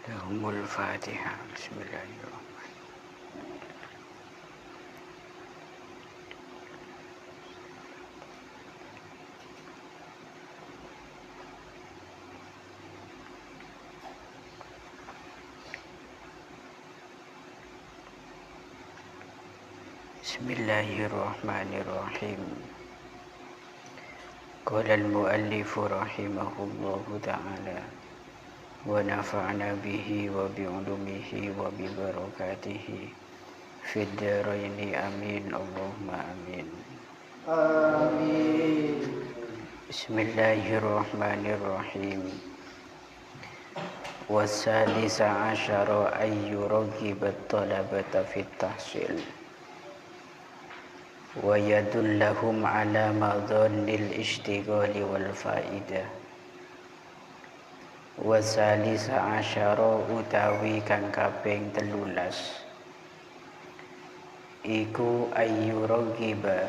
Lahumul Fatihah. Bismillahirrahmanirrahim. Bismillahirrahmanirrahim. Qala al-muallif rahimahullahu ta'ala wa nafa'na bihi wa bi'ulumihi wa bi barakatihi fid dharaini amin Allahumma amin. Amin. Bismillahirrahmanirrahim. Wasadisa asyara ayyuragibat talabata fit tahsil wa yadullahum ala madhannil ishtighali wal faidah. Wasalisa asyara utawi kang kaping 13 iku ayyuragiba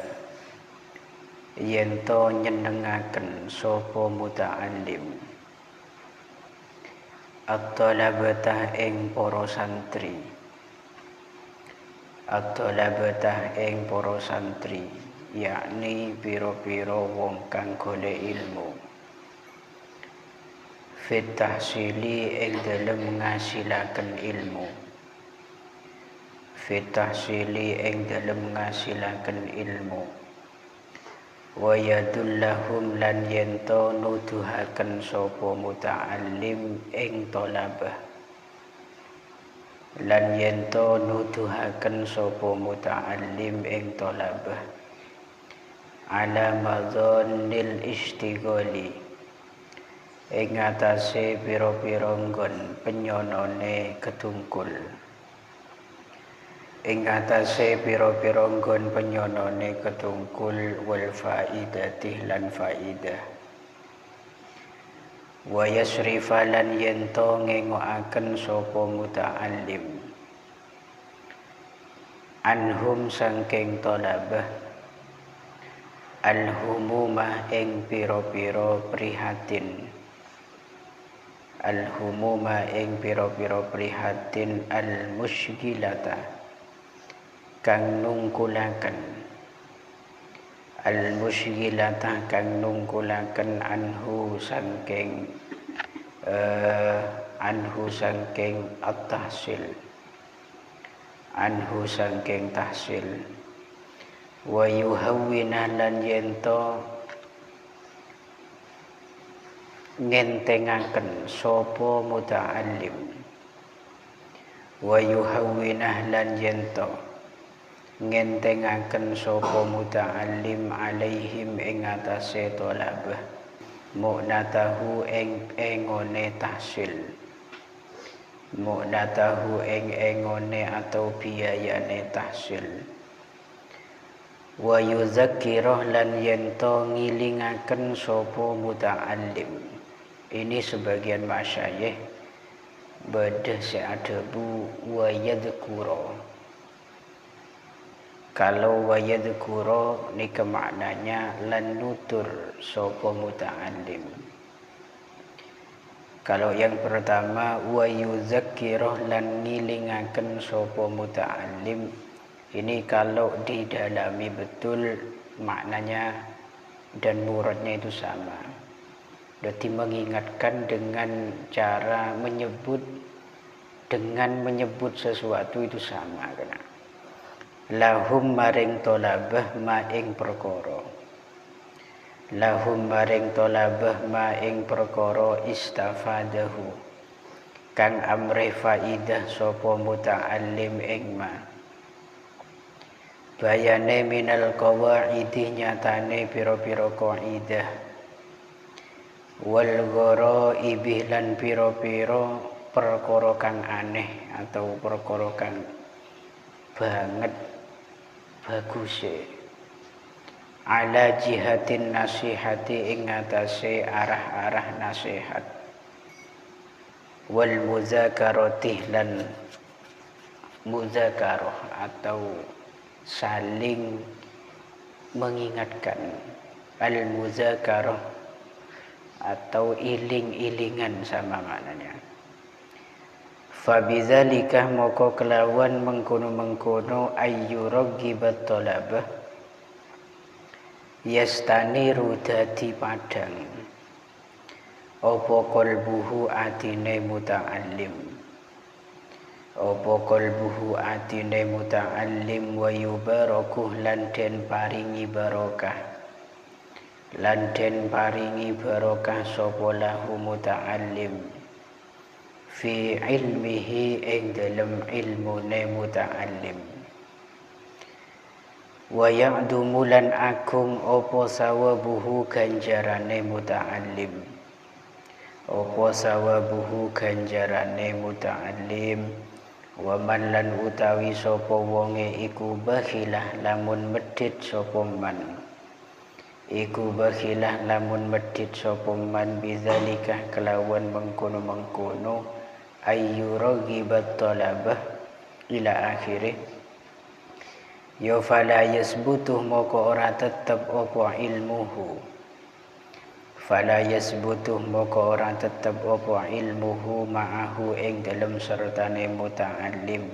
yento nyenengaken sapa muta'allim at-talabatah ing para santri at-talabatah ing para santri yakni pira-pira wong kang golek ilmu fit tahsili ing dalem ngasilaken ilmu fit tahsili ing dalem ngasilaken ilmu wa yadullahum lan yento nuduhaken sapa muta'allim ing talabah lan yento nuduhaken sapa muta'allim ing talabah ala madhannil istighali ing atase pira-pira nggon penyonone ketungkul ing atase pira-pira nggon penyonone ketungkul wal faidati lan faidah wa yasrifa lan yento ngengokaken sapa muta'allim anhum sangking talabah al-humumah ing pira-pira prihatin al-humumah ing pira-pira prihatin al-musyghilata kang nungkulaken al-musyghilata kang nungkulaken anhu sangking at-tahsil anhu sangking tahsil wa yuhawwina lan yento ngentengaken sapa muta'allim wa yuhawwina lan yento ngentengaken sapa muta'allim alaihim ing atase talabah mu'natahu ing engone tahsil mu'natahu ing engone atau biayane tahsil wa yuzakkirah lan yento ngilingaken sapa muta'allim. Ini sebagian masyayikh beda se'adabu wa yadhkura. Kalau wa yadhkura ni kemaknanya lan nutur sapa muta'allim. Kalau yang pertama wa yuzakkirah lan ngilingaken sapa muta'allim, ini kalau didalami betul maknanya dan muradnya itu sama. Berarti mengingatkan dengan cara menyebut sesuatu itu sama kena. Lahum maring tolabah ma ing perkara. Lahum maring tolabah ma ing perkara istafadahu kang amrih faidah sapa muta'allim ing ma. Bayane minal qawaidi nyatane pira-pira qaidah wal gharaibih lan pira-pira perkara kang aneh atau perkara kang banget baguse ala jihatin nasihati ing atase arah-arah nasihat wal muzakarati lan muzakarah atau saling mengingatkan al muzakarah atau iling-ilingan sama maknanya Fabidzalika moko kelawan mengkono-mengkono ayyuraghibat talabah yastaniru dadi padang apa qalbuhu atine muta'allim apa qalbuhu atine muta'allim wa yubarakuh lan den paringi barokah lan den paringi barokah sapa lahu muta'allim fi ilmihi ing dalem ilmune muta'allim wa ya'dumu lan agung apa sawabuhu ganjarane muta'allim apa sawabuhu ganjarane muta'allim wa man lan utawi sapa wonge iku bakhilah lamun medhit sapa man iku bakhilah lamun medhit sapa man bidzalika kelawan mengkono-mengkono ayyuraghibat talabah ila akhirih ya fala yasbutuh moko ora tetep apa ilmuhu fala yasbutuh moko ora tetep apa ilmuhu ma'ahu ing dalem sertane muta'allim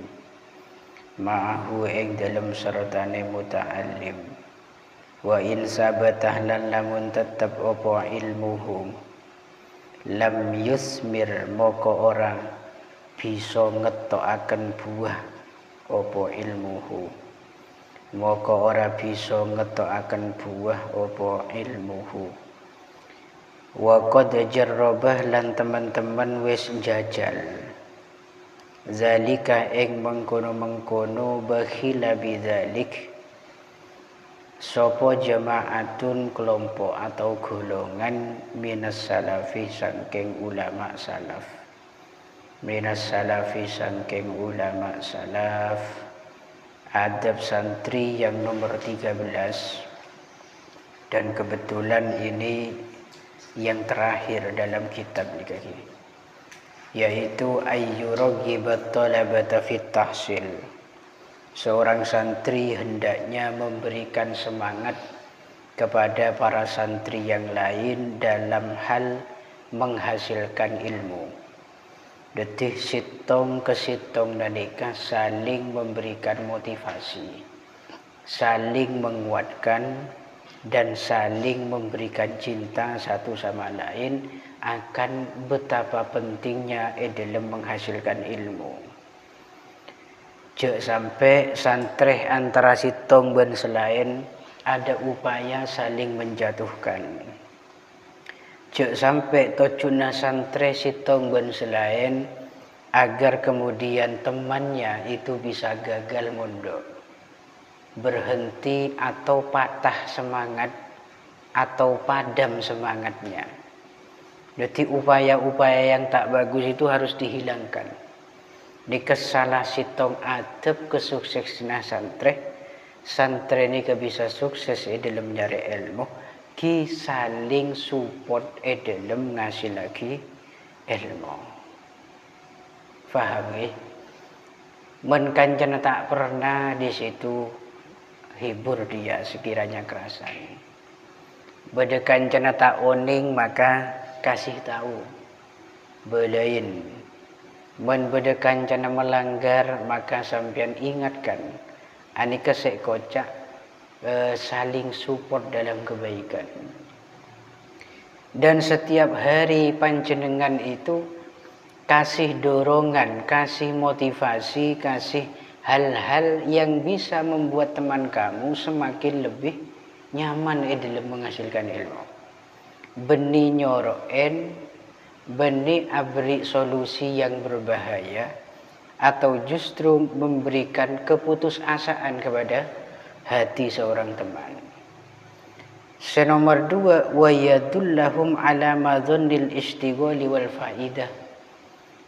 ma'ahu ing dalem sertane muta'allim wa in sabatah lan lamun tetep apa ilmuhu lam yusmir moko ora bisa ngetokaken buah apa ilmuhu moko ora bisa ngetokaken buah apa ilmuhu wa qad jarrabah lan teman-teman wis njajal zalika ing mengkono-mengkono bakhila bidzalik sapa jama'atun kelompok atau golongan minas salafi saking ulama salaf minas salafi saking ulama salaf adab santri yang nomor 13 dan kebetulan ini yang terakhir dalam kitab ini yaitu ayyuraghibat talabata fit tahsil. Seorang santri hendaknya memberikan semangat kepada para santri yang lain dalam hal menghasilkan ilmu. Detik sitong ke sitong nalika saling memberikan motivasi, saling menguatkan dan saling memberikan cinta satu sama lain akan betapa pentingnya dalam menghasilkan ilmu. Jek sampai santreh antara sitong dan selain ada upaya saling menjatuhkan. Jek sampai tojuna santreh sitong dan selain agar kemudian temannya itu bisa gagal mondok, berhenti atau patah semangat atau padam semangatnya. Jadi upaya-upaya yang tak bagus itu harus dihilangkan. Dikesalah sitong adab kesuksesan santre ini bisa sukses dalam nyari ilmu ki saling support dalam ngasih lagi ilmu. Faham ya? Menkancana tak pernah di situ hibur dia sekiranya kerasan. Beda kancana tak oning maka kasih tahu belain. Men beda kancana melanggar maka sampean ingatkan. Ani kesek kocak saling support dalam kebaikan. Dan setiap hari panjenengan itu kasih dorongan, kasih motivasi, kasih hal-hal yang bisa membuat teman kamu semakin lebih nyaman dalam menghasilkan ilmu. Beni nyoroen, beni abri solusi yang berbahaya, atau justru memberikan keputusasaan kepada hati seorang teman. Senomor 2, wa yadullahum ala madhannil istighali wal faidah.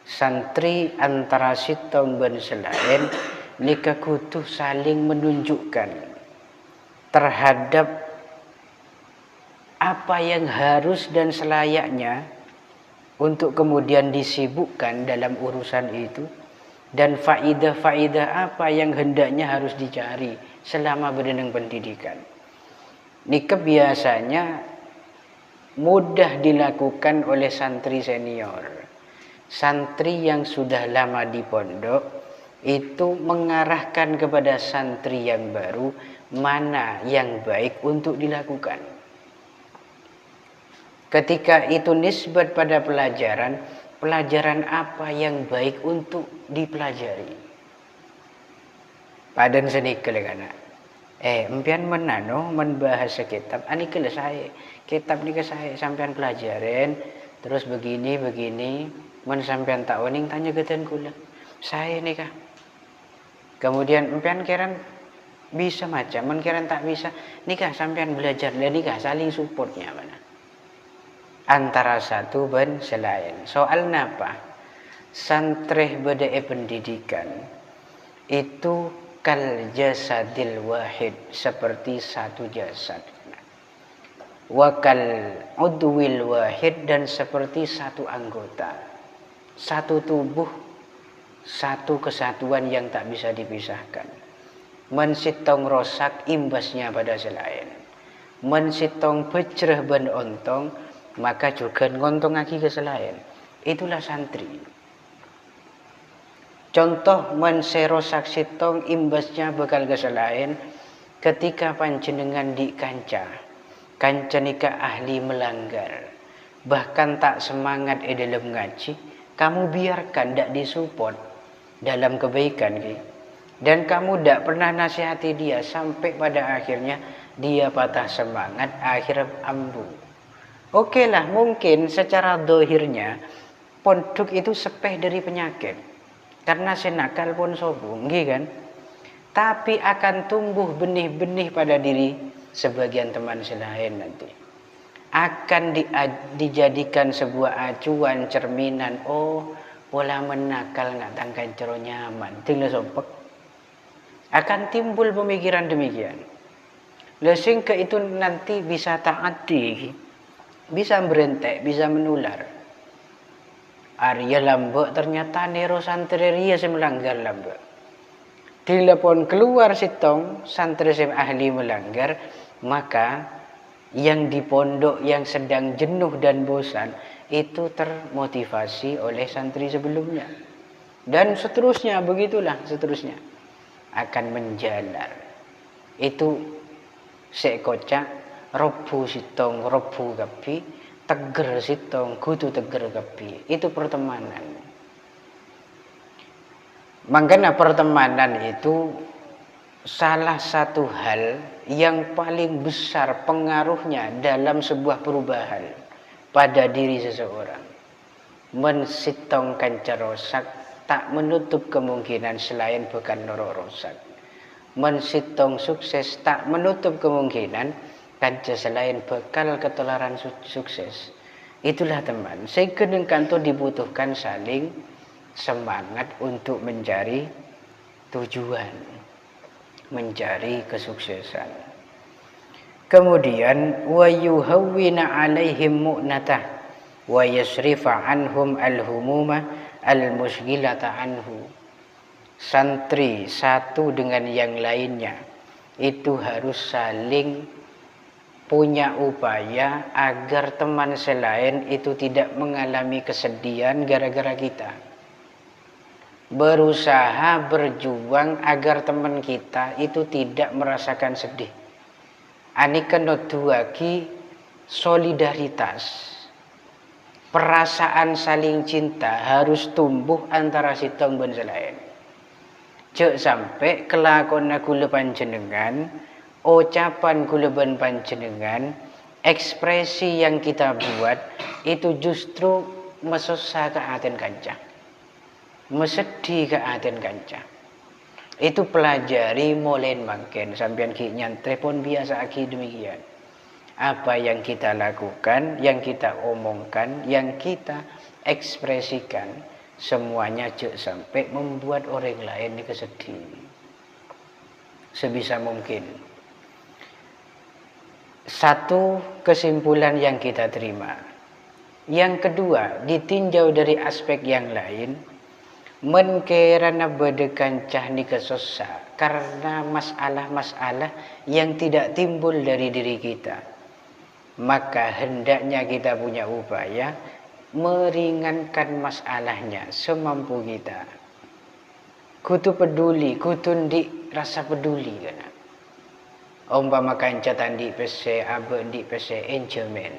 Santri antara sitong dan selain nikah kudu saling menunjukkan terhadap apa yang harus dan selayaknya untuk kemudian disibukkan dalam urusan itu, dan faidah-faidah apa yang hendaknya harus dicari selama berjenjang pendidikan. Nikah biasanya mudah dilakukan oleh santri senior, Santri yang sudah lama di pondok itu mengarahkan kepada santri yang baru mana yang baik untuk dilakukan. Ketika itu nisbat pada pelajaran, pelajaran apa yang baik untuk dipelajari. Padan senikel kana. Empian menano membahas kitab, ani selesai. Kitab ni saya sampean pelajarin, terus begini, men sampean tak wening tanya geden kula. Saya nih kah. Kemudian empian kiran bisa macam, men kiran tak bisa, nikah sampean belajar dan nikah saling supportnya mana. Antara satu dan selain. Soal napa? Santrih bedai pendidikan itu kal jasadil wahid, seperti satu jasad. Wakal udwil wahid, dan seperti satu anggota. Satu tubuh, satu kesatuan yang tak bisa dipisahkan. Mensitong rosak imbasnya pada selain. Mensitong pecreh ben ontong, maka juga ngontong lagi ke selain. Itulah santri. Contoh menserosak sitong imbasnya bakal ke selain ketika panjenengan di kanca nikah ahli melanggar, bahkan tak semangat dalam ngaji, kamu biarkan tak disupport dalam kebaikan dan kamu tak pernah nasihati dia sampai pada akhirnya dia patah semangat, akhir ambu. Oke lah, mungkin secara dohirnya pondok itu sepeh dari penyakit karena senakal pun sobung, kan? Tapi akan tumbuh benih-benih pada diri sebagian teman selain nanti. Akan dijadikan sebuah acuan cerminan. Oh, pola menakal nggak tangkan cero nyaman. Tinggal sopek. Akan timbul pemikiran demikian. Lesing ke itu nanti bisa taati, bisa berentek, bisa menular. Arya lambek ternyata nero santri ria melanggar lambek. Telepon keluar sitong santri ahli melanggar, maka yang di pondok yang sedang jenuh dan bosan itu termotivasi oleh santri sebelumnya. Dan seterusnya, begitulah seterusnya. Akan menjalar. Itu sekocak, robu sitong, robu kapi, teger sitong, kudu teger kapi. Itu pertemanan. Makanya pertemanan itu salah satu hal yang paling besar pengaruhnya dalam sebuah perubahan pada diri seseorang. Mensitong kanca rosak tak menutup kemungkinan selain bukan noro rosak. Mensitong sukses tak menutup kemungkinan kanca selain bakal ketularan sukses. Itulah teman. Sekedengkan itu dibutuhkan saling semangat untuk mencari tujuan, mencari kesuksesan. Kemudian wa yuhawwina alaihim mu'natah wa yasrifa anhum al-humuma al-mushghilata anhu. Santri satu dengan yang lainnya itu harus saling punya upaya agar teman selain itu tidak mengalami kesedihan gara-gara kita. Berusaha berjuang agar teman kita itu tidak merasakan sedih. Anikan noduaki solidaritas. Perasaan saling cinta harus tumbuh antara sitong dan selain. Cek sampai kelakon kula panjenengan, ucapan kula panjenengan, ekspresi yang kita buat itu justru mesusah ke aten kancah. Mesedih ke aten kancah. Itu pelajari mulai makin sampean ki nyantri pun biasa aki demikian. Apa yang kita lakukan, yang kita omongkan, yang kita ekspresikan, semuanya cek sampai membuat orang lain ini kesedih. Sebisa mungkin. Satu kesimpulan yang kita terima. Yang kedua, ditinjau dari aspek yang lain. Menkerana berdekan ni kesosa karena masalah-masalah yang tidak timbul dari diri kita, maka hendaknya kita punya upaya meringankan masalahnya semampu kita. Kutu peduli, kutu ndik rasa peduli kan. Umpama kanca tandi pese, abe ndik pese encemen.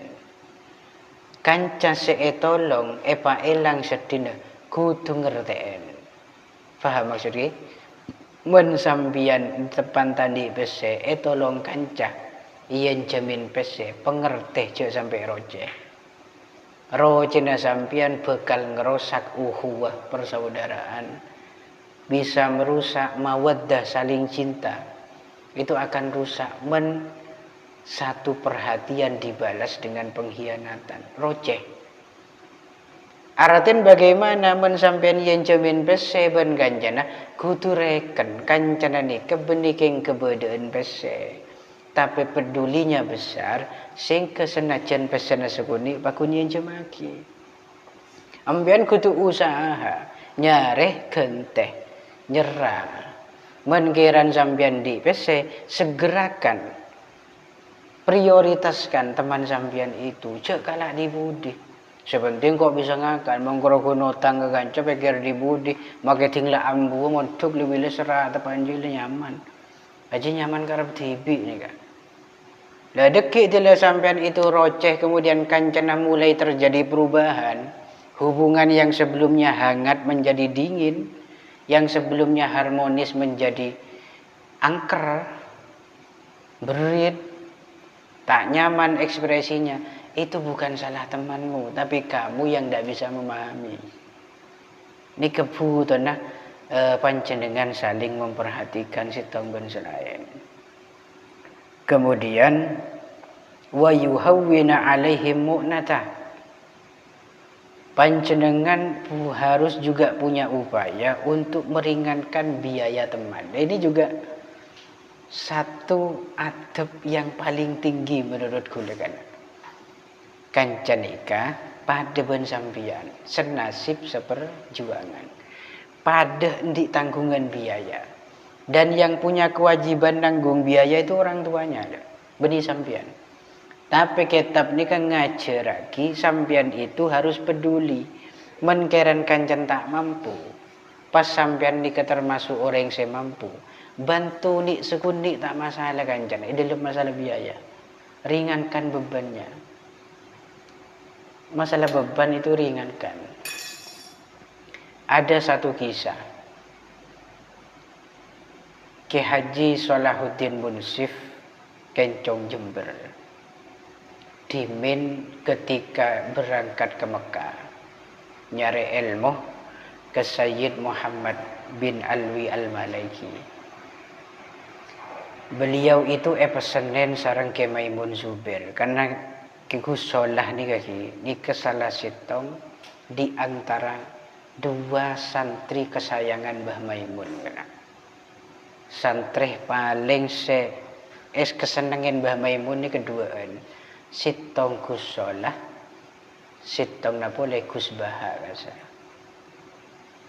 Kanca tolong epa elang sedina kutu ngerteen. Faham maksudnya? Men sambian tepan tandi pese, tolong kanca ien jamin pese pengerteh cek sampai roceh. Rocena sampian bekal ngerosak uhuwah persaudaraan, bisa merusak mawaddah saling cinta. Itu akan rusak satu perhatian dibalas dengan pengkhianatan. Roceh. Aratin bagaimana sampean yen jamin pese ben kancana kudu reken kancana ni kebeniking kebedaan pese. Tapi pedulinya besar sing kesenajan pesena sekuni pakuni yen jemaki. Ambian kudu usaha nyareh genteh nyerah. Menkiran sampean di pese segerakan prioritaskan teman sampean itu cek kalah di budi. Sepenting kok bisa ngakal mengkrokono tangga ganca pikir di budi make tinglah ambu montuk lebih lesera tepanjil nyaman. Aja nyaman karep tibi nih kan. Lah dekik dile sampean itu roceh kemudian kancana mulai terjadi perubahan. Hubungan yang sebelumnya hangat menjadi dingin, yang sebelumnya harmonis menjadi angker, berit, tak nyaman ekspresinya. Itu bukan salah temanmu, tapi kamu yang tidak bisa memahami. Ini kebutuhan panjenengan saling memperhatikan sitong ben selain. Kemudian wa yuhawwina alaihim mu'natah. Panjenengan harus juga punya upaya untuk meringankan biaya teman. Ini juga satu adab yang paling tinggi menurut kula kan. Kanca nikah pada ben sampian senasib seperjuangan. Pada ndik tanggungan biaya. Dan yang punya kewajiban nanggung biaya itu orang tuanya. Beni sampian. Tapi kitab ini kan ngajar lagi sampian itu harus peduli. Menkeran kancan tak mampu. Pas sampian ini termasuk orang yang mampu. Bantu nih sekunik tak masalah kancan. Ini dalam masalah biaya. Ringankan bebannya. Masalah beban itu ringankan. Ada satu kisah. Ki Haji Salahuddin Munsif Kencong Jember. Dimin ketika berangkat ke Mekah. Nyari ilmu ke Sayyid Muhammad bin Alwi Al-Maliki. Beliau itu pesenen sareng ke Maimun Zubair. Karena kigusolah nih kaki. Ini kesalah sitong di antara dua santri kesayangan Mbah Maimun. Santri paling kesenengin Mbah Maimun ini keduaan. Sitong gusolah, sitong napole Gus Baha rasa.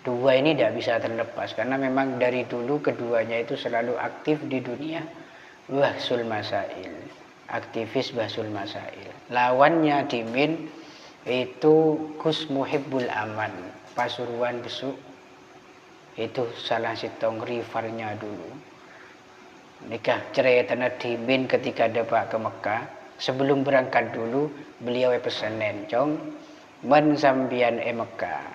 Dua ini tidak bisa terlepas karena memang dari dulu keduanya itu selalu aktif di dunia bahsul masail, aktivis bahsul masail. Lawannya Dimin itu Gus Muhibbul Aman, Pasuruan Besuk. Itu salah sitong rivalnya dulu. Nikah ceritanya Dimin ketika dapat ke Mekah. Sebelum berangkat dulu beliau pesenen cong mensambian Mekah.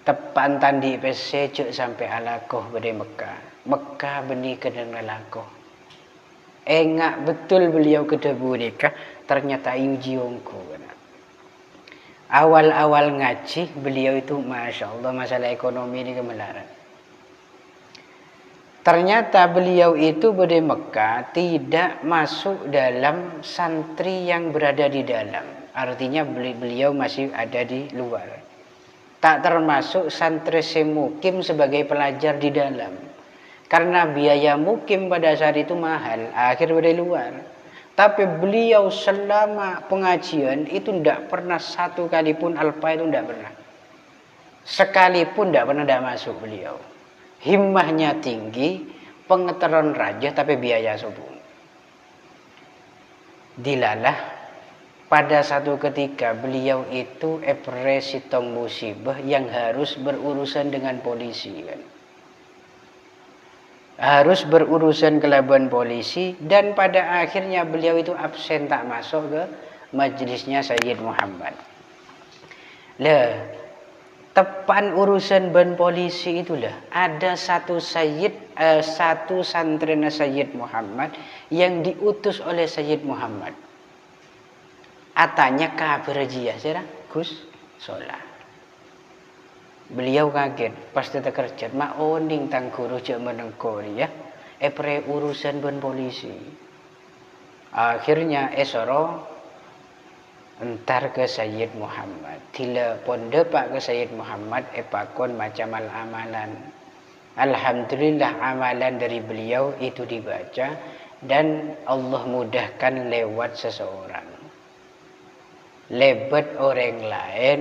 Tepan tandi pese cuk sampai alakoh bade Mekah. Mekah beni kedeng alakoh. Engak betul beliau kedebu nikah ternyata yujiongko. Awal-awal ngaji beliau itu Masya Allah masalah ekonomi ini kemelarat. Ternyata beliau itu di Mekah tidak masuk dalam santri yang berada di dalam. Artinya beliau masih ada di luar. Tak termasuk santri semukim sebagai pelajar di dalam. Karena biaya mukim pada saat itu mahal. Akhir dari luar. Tapi beliau selama pengajian itu tidak pernah satu kali pun alpa itu tidak pernah. Sekalipun tidak pernah masuk beliau. Himmahnya tinggi, pengetahuan raja tapi biaya subuh. Dilalah pada satu ketika beliau itu sitong musibah yang harus berurusan dengan polisi kan. Harus berurusan kelaban polisi, dan pada akhirnya beliau itu absen, tak masuk ke majelisnya Sayyid Muhammad. Lah, tepan urusan ban polisi itulah ada satu satu santri Sayyid Muhammad yang diutus oleh Sayyid Muhammad. Atanya kabar jia sira Gus sholat. Beliau kaget pas kerja mak oning tang guru cek menengkori ya urusan ban polisi. Akhirnya esoro entar ke Sayyid Muhammad. Tila pondepak ke Sayyid Muhammad pakon macam amalan. Alhamdulillah amalan dari beliau itu dibaca dan Allah mudahkan lewat seseorang. Lewat orang lain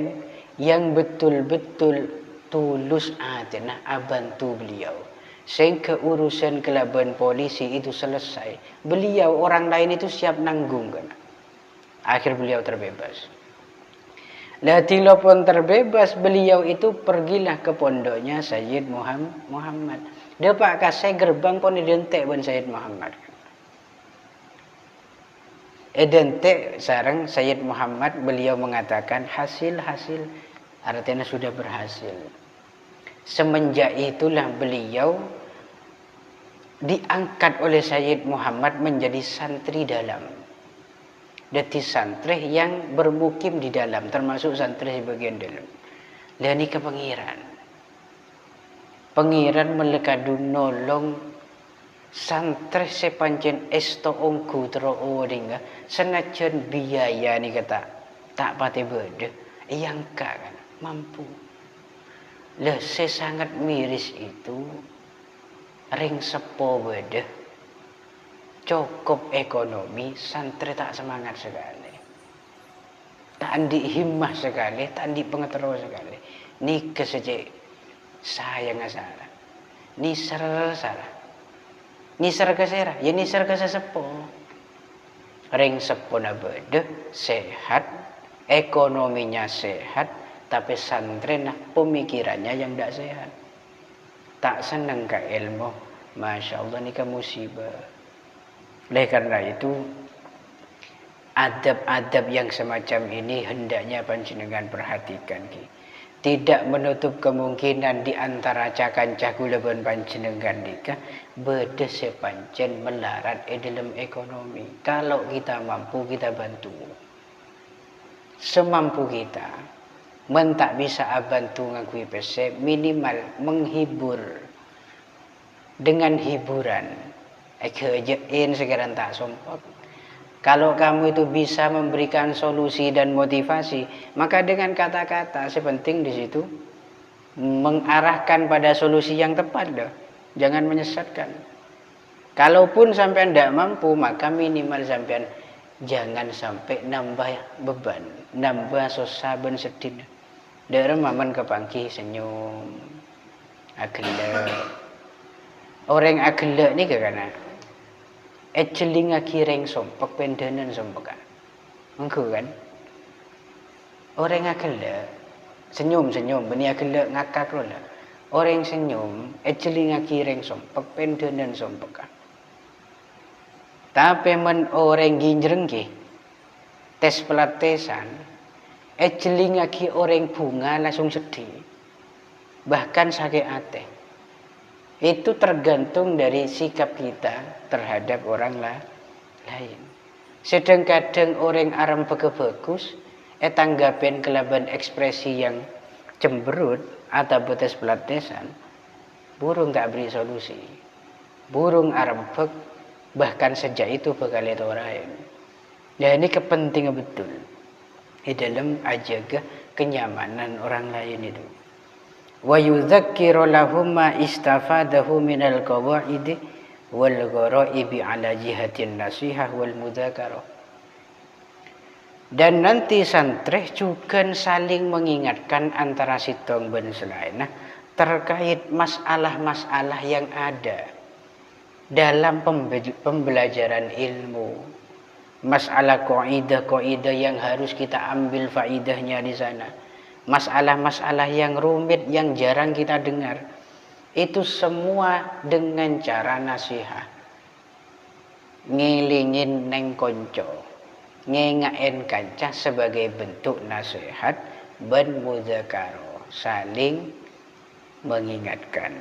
yang betul-betul tulus hatinya bantu beliau. Sehingga urusan kelaban polisi itu selesai. Beliau orang lain itu siap nanggung kan. Akhir beliau terbebas. Lah tilapun terbebas, beliau itu pergilah ke pondoknya Sayyid Muhammad. Dia pak kasih gerbang pun identik dengan Sayyid Muhammad. Identik sarang Sayyid Muhammad, beliau mengatakan hasil artinya sudah berhasil. Semenjak itulah beliau diangkat oleh Sayyid Muhammad menjadi santri dalam. Dadi santri yang bermukim di dalam, termasuk santri di bagian dalam. Dan ini kepengiran. Pengiran melekadu nolong santri sepancen esto ongku tero odinga senajan biaya ni kata tak pati beda yang kan mampu. Lah sangat miris itu ring sepo beda. Cukup ekonomi, santri tak semangat sekali. Tak andi himmah sekali, tak andi pengetero sekali. Ni kesejek saya nggak salah. Ni salah. Ni kesera, ya ni kesesepo. Ring sepo na beda, sehat, ekonominya sehat, tapi santri nah pemikirannya yang tidak sehat. Tak seneng ke ilmu, masya Allah ni ke musibah. Oleh karena itu adab-adab yang semacam ini hendaknya panjenengan perhatikan. Tidak menutup kemungkinan di antara cakan cagulaban panjenengan nikah beda sepancen melarat dalam ekonomi. Kalau kita mampu kita bantu. Semampu kita. Tak bisa bantu ngakui pese minimal menghibur dengan hiburan. Kejain sekarang tak sompok. Kalau kamu itu bisa memberikan solusi dan motivasi, maka dengan kata-kata sepenting di situ mengarahkan pada solusi yang tepat dah. Jangan menyesatkan. Kalaupun sampai tidak mampu, maka minimal sampai jangan sampai nambah beban, nambah susah ben sedih. Daerah maman kepangki senyum, agelak. Orang agelak ni kekana. Celinga kireng sompok pendenan sompokan. Engkau kan? Orang agelak senyum beni agelak ngakak rola. Orang senyum celinga kireng sompok pendenan sompokan. Tapi men orang ginjrengki tes pelatesan celinga ki orang bunga langsung sedih. Bahkan sakit hati. Itu tergantung dari sikap kita terhadap orang lain. Sedang kadang orang aram bagus, tanggapin kelaban ekspresi yang cemberut atau betes pelatesan, burung tak beri solusi. Burung aram bahkan sejak itu bakal itu orang. Ya ini kepentingan betul di dalam ajaga kenyamanan orang lain itu. Wa yudzakiru lahum ma istafadahu minal qawaid wal gharaib ala jihatin nasihah wal mudzakarah. Dan nanti santri juga saling mengingatkan antara sitong ben selain terkait masalah-masalah yang ada dalam pembelajaran ilmu, masalah kaidah yang harus kita ambil faidahnya di sana, masalah-masalah yang rumit yang jarang kita dengar, itu semua dengan cara nasihat, ngelingin neng konco, ngengaen kanca sebagai bentuk nasihat ben mudzakarah, saling mengingatkan.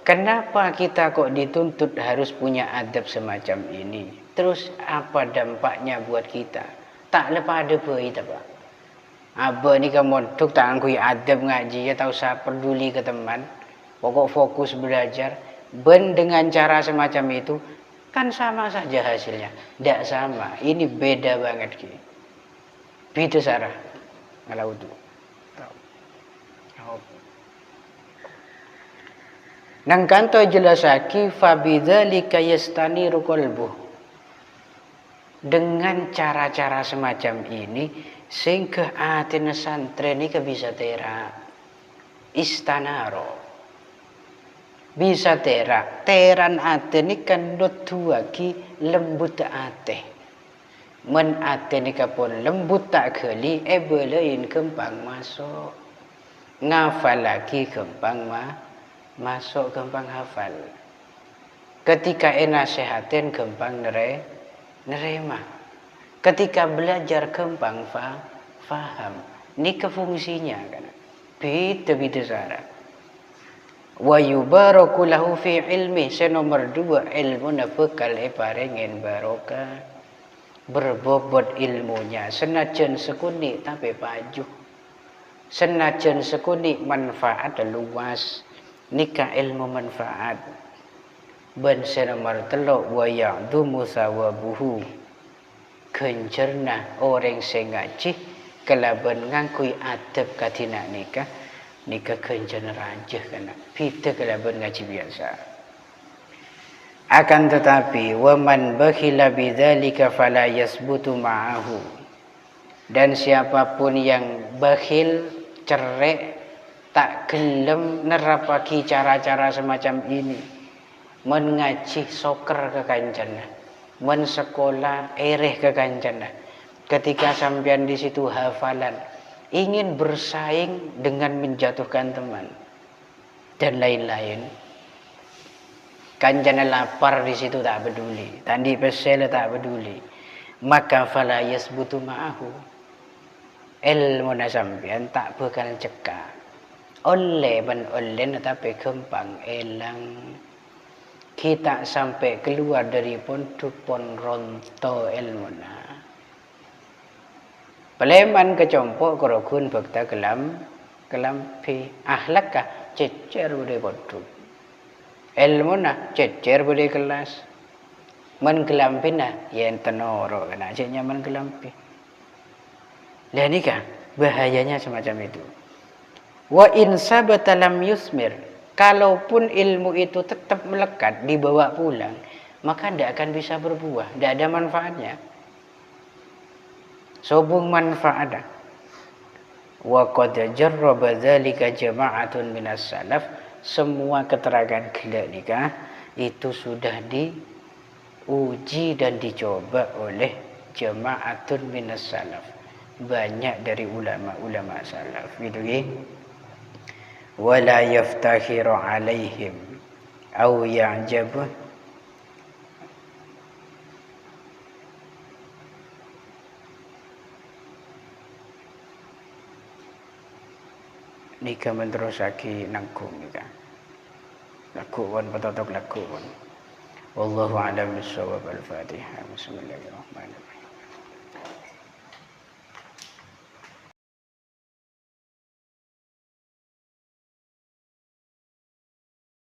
Kenapa kita kok dituntut harus punya adab semacam ini? Terus apa dampaknya buat kita? Tak lepas ada apa Pak. Apa ni kamu tuk tak angkui adab ngaji ya, tak usah peduli ke teman. Pokok fokus belajar. Ben dengan cara semacam itu kan sama saja hasilnya. Tidak sama. Ini beda banget ki. Beda Sarah. Kalau itu. Nang kanto jelasaki fabidzalika yastaniru qalbuh. Dengan cara-cara semacam ini sehingga atine santren iki bisa terak istanaro. Bisa terak. Teran atene kan dua ki lembut ate. Men atene kapun lembut tak geli belein kembang masuk. Ngafal lagi kembang masuk gampang hafal. Ketika nasihatin gampang nerima. Ketika belajar gampang faham. Ini kefungsinya kan. Beda-beda cara. Wa yubaraku lahu fi ilmi. Nomor 2 ilmu na bekal paringin barokah. Berbobot ilmunya senajan sekuni tapi pajuh. Senajan sekuni manfaat luas. Nikah ilmu manfaat. Ben nomor 3 wa ya'dumu sawabuhu. Gencerna orang sing ngaji kelaban ngangkui adab kadina nikah gencer ranjah kana. Beda kelaban ngaji biasa. Akan tetapi waman bakhila bidzalika fala yasbutu ma'ahu. Dan siapapun yang bakhil, cerai, tak gelem nerapaki cara-cara semacam ini, mengaji soker ke kancana, men sekolah ereh ke kancana, ketika sampean di situ hafalan, ingin bersaing dengan menjatuhkan teman dan lain-lain, kancana lapar di situ tak peduli, tandi pesel tak peduli, maka fala yasbutu ma'ahu, ilmu sampean tak bakal cekak. Oleh tapi gampang elang. Kita sampai keluar dari pon ronto ilmuna. Peleman kecompok korokun bakta kelampi ahlakah cecer bude koduk. Ilmuna cecer bude kelas. Men kelampina yen tenoro kena ceknya men kelampi. Lah nikah bahayanya semacam itu. Wa in sabata lam yusmir. Kalaupun ilmu itu tetap melekat, dibawa pulang, maka tidak akan bisa berbuah, tidak ada manfaatnya. Sobung manfaat. Wa qad jarraba dzalika jama'atun minas salaf. Semua keterangan gila nikah itu sudah diuji dan dicoba oleh jama'atun minas salaf. Banyak dari ulama-ulama salaf. Gitu ya. Wala yaftakhiru alaihim au ya'jabu. Nika menterusaki nangkum nika. Laku pun petotok laku pun. Wallahu a'lam bishawab. Al-Fatihah. Bismillahirrahmanirrahim.